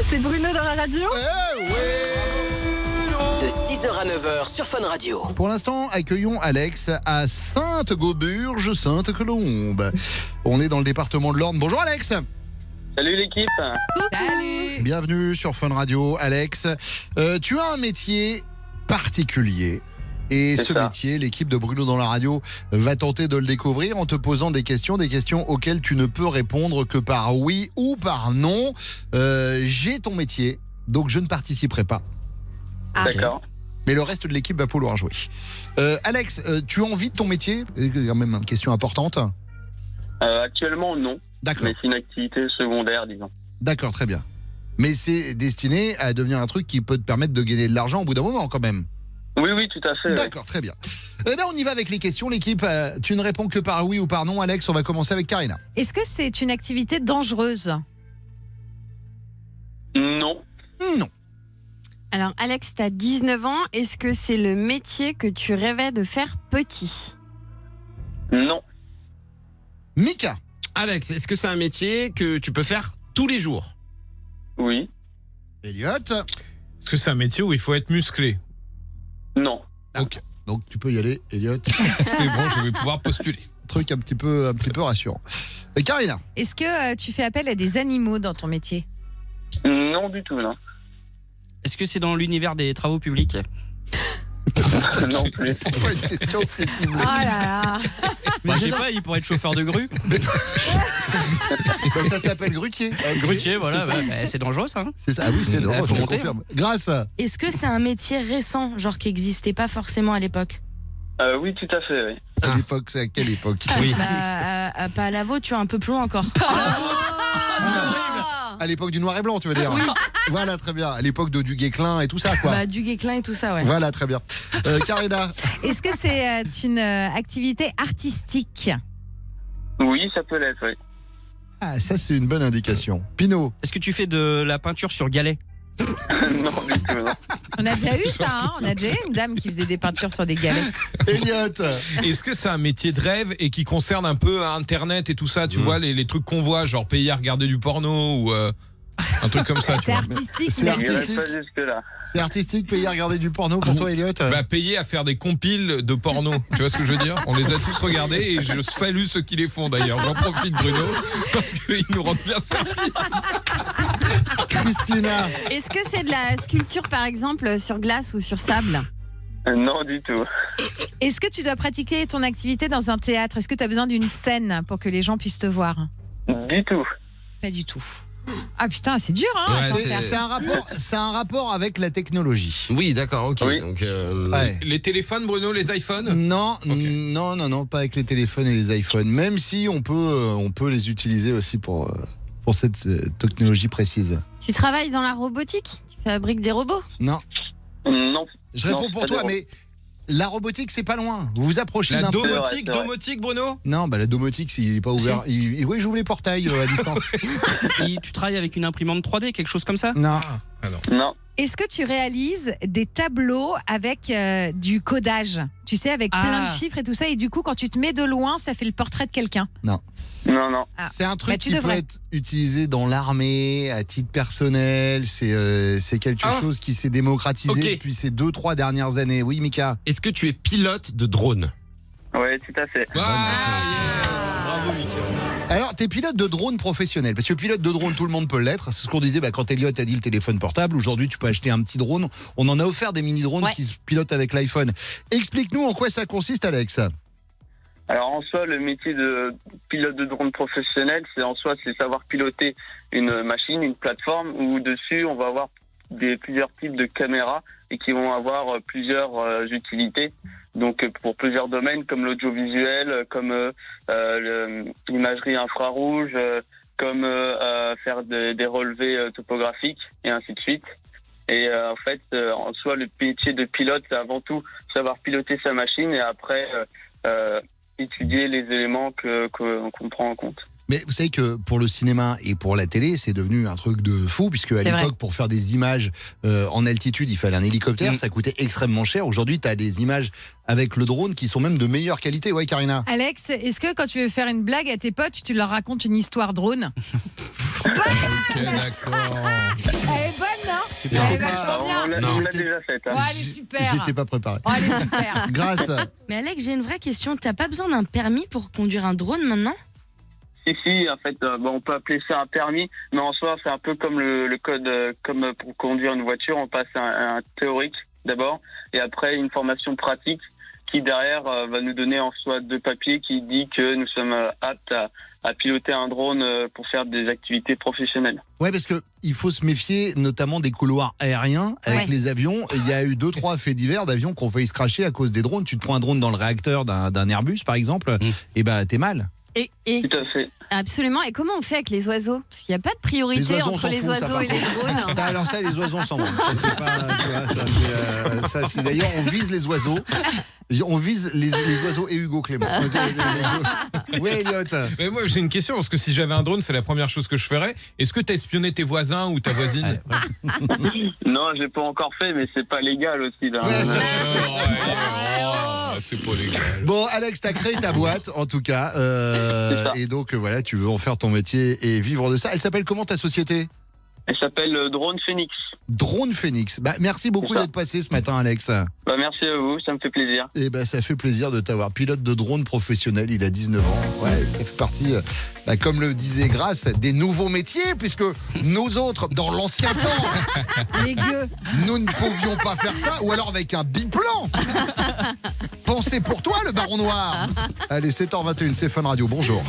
C'est Bruno dans la radio. De 6h à 9h sur Fun Radio. Pour l'instant, accueillons Alex à Sainte-Gauburge, Sainte-Colombe. On est dans le département de l'Orne. Bonjour Alex. Salut l'équipe. Salut. Bienvenue sur Fun Radio, Alex. Tu as un métier particulier. Et C'est ce ça. métier, l'équipe de Bruno dans la radio va tenter de le découvrir en te posant des questions auxquelles tu ne peux répondre que par oui ou par non. J'ai ton métier, donc je ne participerai pas. D'accord. Mais le reste de l'équipe va pouvoir jouer. Alex, tu as envie de ton métier ? C'est quand même une question importante. Actuellement, non. D'accord, Mais c'est une activité secondaire, disons. d'accord, très bien. Mais c'est destiné à devenir un truc qui peut te permettre de gagner de l'argent au bout d'un moment quand même. Oui, tout à fait. D'accord, très bien. Eh bien, on y va avec les questions, l'équipe. Tu ne réponds que par oui ou par non, Alex. On va commencer avec Karina. Est-ce que c'est une activité dangereuse ? Non. Non. Alors Alex, t'as 19 ans, est-ce que c'est le métier que tu rêvais de faire petit ? Non. Mika. Alex, est-ce que c'est un métier que tu peux faire tous les jours ? Oui. Elliot. Est-ce que c'est un métier où il faut être musclé ? Non. Ok, Donc, tu peux y aller, Elliot. c'est bon, je vais pouvoir postuler. Truc un petit peu rassurant. Karina. Est-ce que tu fais appel à des animaux dans ton métier ? Non du tout, non. Est-ce que c'est dans l'univers des travaux publics ? Non plus. C'est pas une question si Oh ciblée. là là. Bah, je sais pas, il pourrait être chauffeur de grue. Ça s'appelle grutier. Grutier, voilà, C'est ça. c'est dangereux ça. Hein. C'est ça. Ah oui, c'est drôle, faut je le monter, confirme. Grâce. Est-ce que c'est un métier récent, genre qui n'existait pas forcément à l'époque ? Oui, tout à fait, oui. À l'époque, c'est à quelle époque ? Oui. Pas à la vôtre, tu vois, un peu plus loin encore. À l'époque du noir et blanc, tu veux dire ? Voilà, très bien. À l'époque de du Guesclin et tout ça, quoi. Du Guesclin et tout ça, ouais. Voilà, très bien. Karina. Est-ce que c'est une activité artistique ? Oui, ça peut l'être, oui. Ah, ça, c'est une bonne indication. Pinot. Est-ce que tu fais de la peinture sur galet ? Non du tout, non. On a déjà eu ça, hein ? On a déjà eu une dame qui faisait des peintures sur des galets. Elliot. Est-ce que c'est un métier de rêve et qui concerne un peu Internet et tout ça, tu vois, les trucs qu'on voit, genre payer à regarder du porno ou un truc comme ça, tu C'est vois. artistique, C'est mais Il artistique. pas jusque-là. C'est artistique, payer à regarder du porno pour toi, Elliot ? Bah, payer à faire des compiles de porno, tu vois ce que je veux dire ? On les a tous regardés et je salue ceux qui les font d'ailleurs. J'en profite, Bruno, parce qu'ils nous rendent bien service. Christina. Est-ce que c'est de la sculpture par exemple sur glace ou sur sable ? Non du tout. est-ce que tu dois pratiquer ton activité dans un théâtre ? Est-ce que tu as besoin d'une scène pour que les gens puissent te voir ? Du tout. Pas du tout. Ah putain, c'est dur, hein Ouais, Attends, c'est- C'est un rapport avec la technologie. Oui, d'accord, ok. Oui. Donc, Ouais. Les téléphones, Bruno, les iPhones ? Non, Ok. non, pas avec les téléphones et les iPhones. Même si on peut les utiliser aussi pour cette technologie précise. Tu travailles dans la robotique ? Tu fabriques des robots ? Non, Non. je réponds Non, pour ça toi, dérange. mais la robotique, c'est pas loin. Vous vous approchez La d'un peu. domotique, C'est vrai. domotique, Bruno ? Non, bah la domotique, s'il n'est pas ouvert. Oui, j'ouvre les portails à distance. Et tu travailles avec une imprimante 3D, quelque chose comme ça ? Non. Non. Est-ce que tu réalises des tableaux avec du codage ? Tu sais, avec plein de chiffres et tout ça, et du coup, quand tu te mets de loin, ça fait le portrait de quelqu'un. Non. Ah. C'est un truc Bah, tu qui peut devrais. être utilisé dans l'armée, à titre personnel. C'est quelque chose qui s'est démocratisé Ok. depuis ces 2-3 dernières années. Oui, Mika. est-ce que tu es pilote de drone ? Oui, tout à fait. Bravo, Mika. Alors, t'es pilote de drone professionnel. Parce que pilote de drone, tout le monde peut l'être. C'est ce qu'on disait quand Elliot a dit le téléphone portable. Aujourd'hui, tu peux acheter un petit drone. On en a offert des mini-drones Ouais. qui se pilotent avec l'iPhone. Explique-nous en quoi ça consiste, Alex. Alors en soi, le métier de pilote de drone professionnel, c'est savoir piloter une machine, une plateforme où dessus on va avoir plusieurs types de caméras et qui vont avoir plusieurs utilités. Donc pour plusieurs domaines comme l'audiovisuel, comme l'imagerie infrarouge, comme faire des relevés topographiques et ainsi de suite. Et en fait, en soi, le métier de pilote, c'est avant tout savoir piloter sa machine et après étudier les éléments qu'on prend en compte. Mais vous savez que pour le cinéma et pour la télé, c'est devenu un truc de fou, puisque à C'est l'époque, vrai. pour faire des images en altitude, il fallait un hélicoptère, ça coûtait extrêmement cher. Aujourd'hui, tu as des images avec le drone qui sont même de meilleure qualité. Ouais, Karina. Alex, est-ce que quand tu veux faire une blague à tes potes, tu leur racontes une histoire drone ? Ok, d'accord. déjà faite. hein. Oh, elle est super. J'étais pas préparé. Oh, elle est super. Grâce. Mais Alex, j'ai une vraie question. T'as pas besoin d'un permis pour conduire un drone maintenant? Si, en fait, on peut appeler ça un permis, mais en soi, c'est un peu comme le code, comme pour conduire une voiture, on passe un théorique d'abord, et après une formation pratique qui derrière va nous donner en soi 2 papiers qui dit que nous sommes aptes à piloter un drone pour faire des activités professionnelles. Ouais, parce que il faut se méfier notamment des couloirs aériens avec Ouais. les avions. Il y a eu 2-3 faits divers d'avions qui ont failli se cracher à cause des drones. Tu te prends un drone dans le réacteur d'un Airbus, par exemple, et bah t'es mal. Et Tout à fait. absolument. Et comment on fait avec les oiseaux? Parce qu'il n'y a pas de priorité Les oiseaux, on entre s'en les fout, ça, oiseaux par et les drones. Ça, alors ça, les oiseaux ensemble. Ça, c'est pas, tu vois, ça, c'est d'ailleurs, on vise les oiseaux. On vise les oiseaux et Hugo Clément. Oui, Elliot. Mais moi j'ai une question parce que si j'avais un drone, c'est la première chose que je ferais. Est-ce que t'as espionné tes voisins ou ta voisine? Non, j'ai pas encore fait, mais c'est pas légal aussi. Là. C'est pas légal. Bon, Alex, t'as créé ta boîte, en tout cas. C'est ça. Et donc, voilà, tu veux en faire ton métier et vivre de ça. Elle s'appelle comment ta société? Elle s'appelle Drone Phoenix. Drone Phoenix. Bah, merci beaucoup C'est ça. d'être passé ce matin, Alex. Bah, merci à vous, ça me fait plaisir. Et ben ça fait plaisir de t'avoir. Pilote de drone professionnel, il a 19 ans. Ouais, ça fait partie, comme le disait Grace, des nouveaux métiers, puisque nous autres, dans l'ancien temps, Les gueux. nous ne pouvions pas faire ça, ou alors avec un biplan. Pensez pour toi, le baron noir. Allez, 7h21, c'est Fun Radio, bonjour.